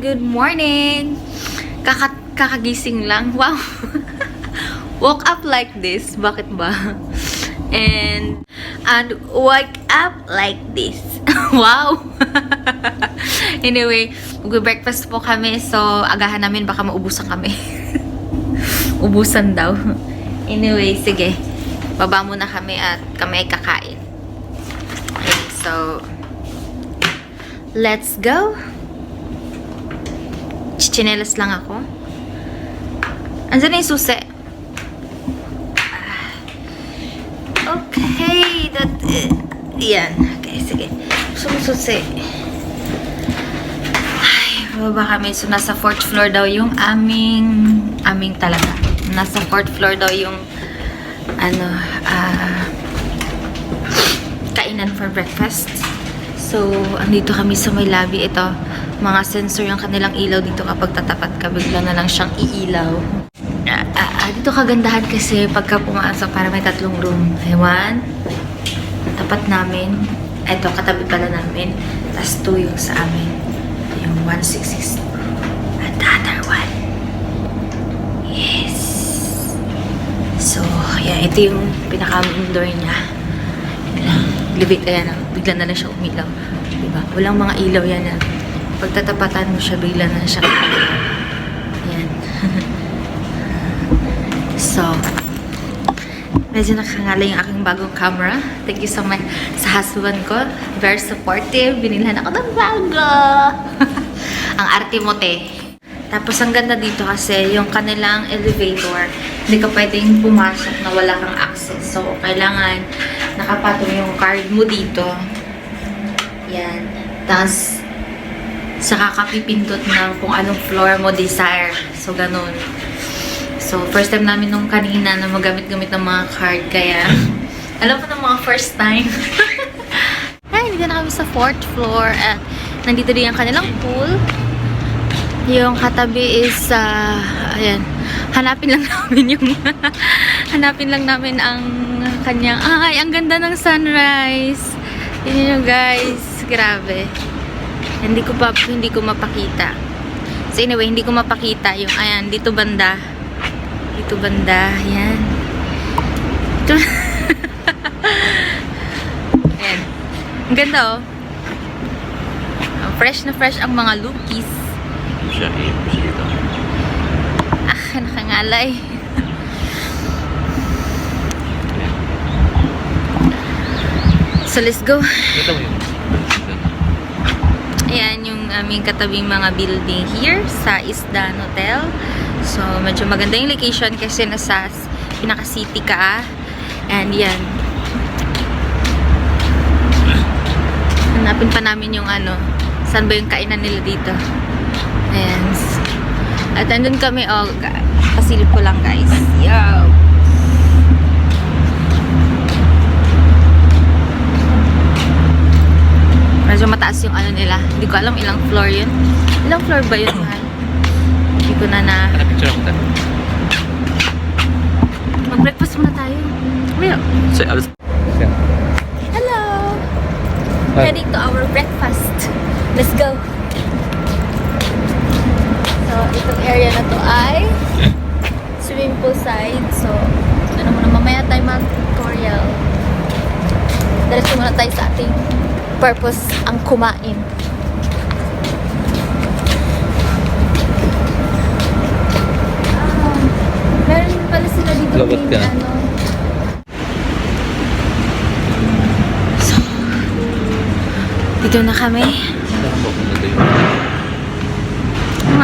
Good morning! Kakagising lang. Wow! Woke up like this. Bakit ba? And wake up like this. Wow! Anyway, mag-breakfast po kami. So, agahan namin. Baka maubusan kami. Ubusan daw. Anyway, sige. Baba muna kami at kami ay kakain. Okay, so let's go. Chichinelas lang ako. Andiyan na yung susi. Okay, that yan. Okay, sige. Susi. Ay, bababa kami. So, nasa 4th floor daw yung aming talaga. Nasa 4th floor daw yung kainan for breakfast. So, andito kami sa may lobby. Ito, mga sensor yung kanilang ilaw dito kapag tatapat ka, bigla na lang siyang iilaw. Dito kagandahan kasi pagka pumasok, para may 3 room. Ewan, tapat namin. Ito, katabi pala namin. Tapos 2 yung sa amin. Yung 166. And the other one. Yes. So, yeah, ito yung pinaka-main door niya. Libit, ayan, bigla na lang siya umilaw. Diba? Walang mga ilaw yan. Pagtatapatan mo siya, bigla na siya umilaw. Ayan. So, medyo nakangalay yung aking bagong camera. Thank you so much sa husband ko. Very supportive. Binilhan ako ng bago. Ang arte mo, te. Tapos, ang ganda dito kasi yung kanilang elevator, hindi ka pwedeng pumasok na wala kang access. So, kailangan nakapatong yung card mo dito. Yan. Tapos, saka kapipindot ng kung anong floor mo desire. So, ganun. So, first time namin nung kanina na magamit-gamit ng mga card. Kaya, alam mo na mga first time. Ay, hindi na kami sa 4th floor. At nandito din ang kanilang pool. Yung katabi is, ayan, hanapin lang namin ang kanyang, ay, ang ganda ng sunrise. Yun yun, guys. Grabe. Hindi ko mapakita. So, anyway, hindi ko mapakita yung, ayan, dito banda. Ayan. Ito. Ayan. Ang ganda, oh. Fresh na fresh ang mga lookies. Nakangalay. So, let's go. Ayan yung aming katabing mga building here sa Isdan Hotel. So, medyo maganda yung location kasi nasa pinaka-city ka. And yan. Hanapin pa namin yung saan ba yung kainan nila dito. Ayan. At andun kami, pasilip ko lang, guys. Yo! Medyo mataas yung nila. Hindi ko alam ilang floor yun. Ilang floor ba yun, mahal? Hindi ko na picture ako tayo. Mag-breakfast muna tayo. Hello! Hi. Heading to our breakfast. Let's go! So, itong area na to ay swimming pool side. So, muna mamaya tayo mag-tutorial. Diretso muna tayo sa ating purpose, ang kumain. Meron pala sila dito. Lobot ka. So, dito na kami.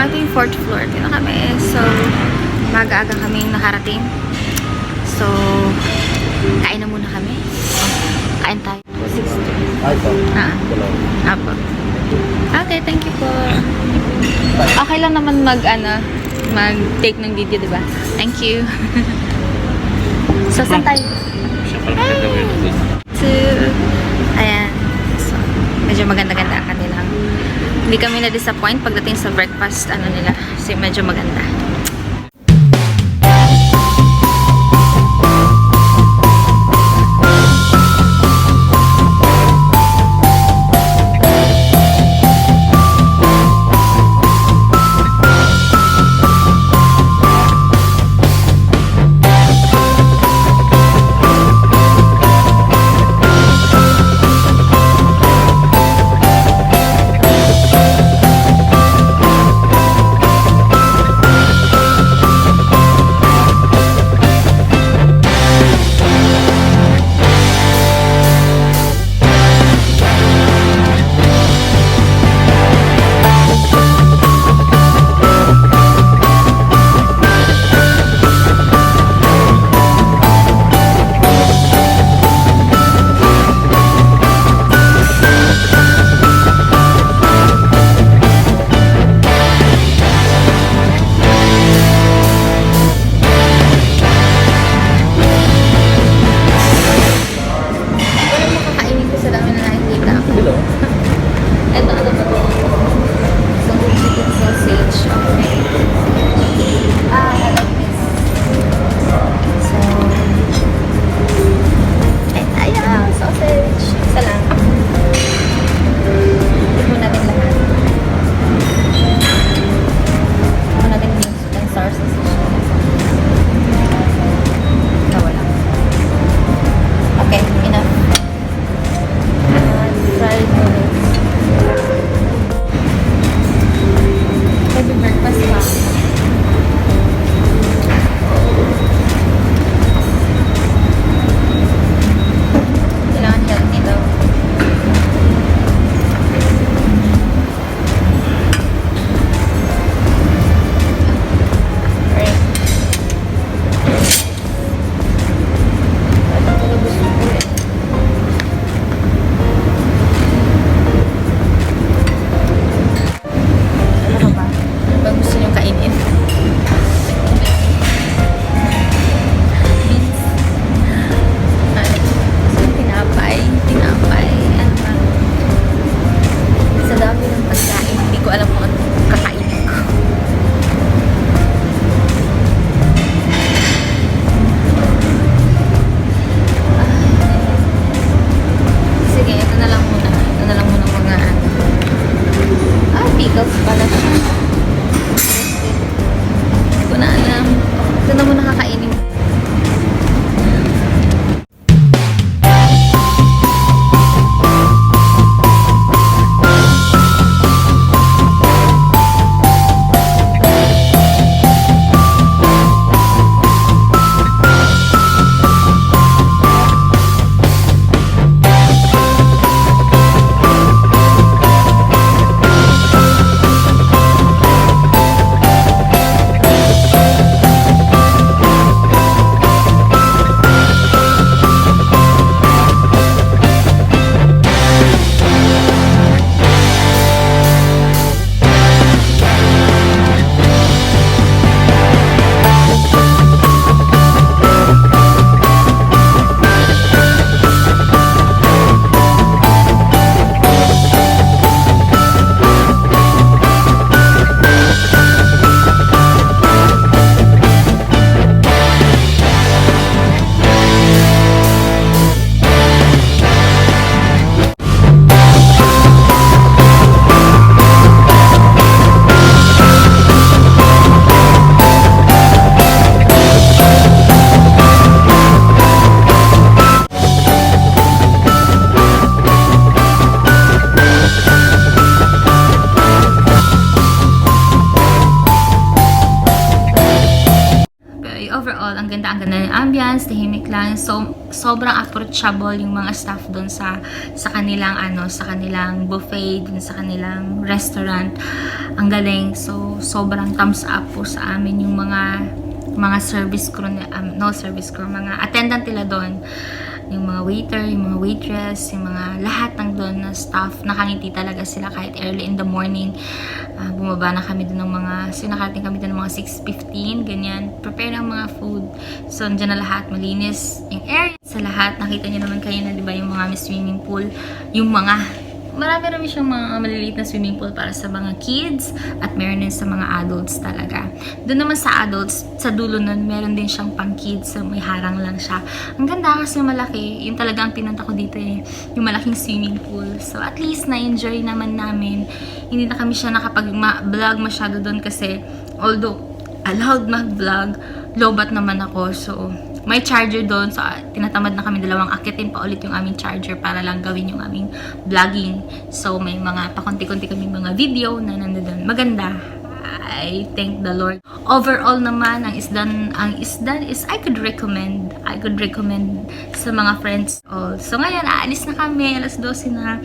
Ito yung 4th floor. Dito na kami. So, maaga-aga kami nakarating. So, kain na muna kami. Kain tayo. 6:30. Apo. Okay, thank you po. Okay lang naman mag-take ng video, diba? Thank you. So, saan tayo? Ayan. So, medyo maganda-ganda ang kanilang. Hindi kami na-disappoint pagdating sa breakfast, nila. Kasi medyo maganda. ambience, tahimik lang. So, sobrang approachable yung mga staff doon sa kanilang sa kanilang buffet, dun sa kanilang restaurant. Ang galing. So, sobrang thumbs up po sa amin yung mga service crew, mga attendant nila doon. Yung mga waiter, yung mga waitress, yung mga lahat ng doon na staff, nakangiti talaga sila kahit early in the morning. Bumaba na kami doon ng mga, nakarating kami doon ng mga 6:15, ganyan. Prepare ng mga food. So, andyan na lahat, malinis yung area. Sa lahat, nakita niyo naman kayo na, di ba, yung mga may swimming pool, yung mga marami siyang mga maliliit na swimming pool para sa mga kids at meron din sa mga adults talaga. Doon naman sa adults, sa dulo nun, meron din siyang pang kids, so may harang lang siya. Ang ganda kasi malaki, yung talaga ang pinunta ko dito yung malaking swimming pool. So at least na-enjoy naman namin. Hindi na kami siya nakapag-vlog masyado doon kasi although allowed mag-vlog, lobat naman ako. So may charger doon, so tinatamad na kami dalawang akitin pa ulit yung aming charger para lang gawin yung aming vlogging. So may mga pakunti-kunti kami mga video na nandoon. Maganda. I thank the Lord. Overall naman, ang isdan is I could recommend sa mga friends all. So ngayon, aalis na kami, alas 12 na,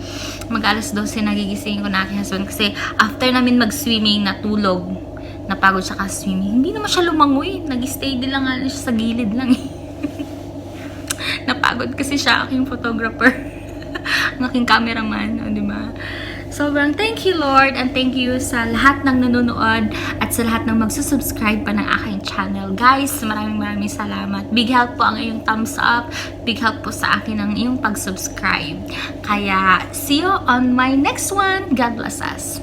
mag-alas 12 na gigising ko na aking husband kasi after namin mag-swimming, natulog, napagod siya ka-swimming. Hindi naman siya lumangoy. Nag-stay din lang siya sa gilid lang. Napagod kasi siya, aking photographer. Ang aking cameraman, di ba? Sobrang thank you, Lord, and thank you sa lahat ng nanonood at sa lahat ng magsusubscribe pa ng aking channel. Guys, maraming salamat. Big help po ang iyong thumbs up. Big help po sa akin ang iyong pag-subscribe. Kaya, see you on my next one. God bless us.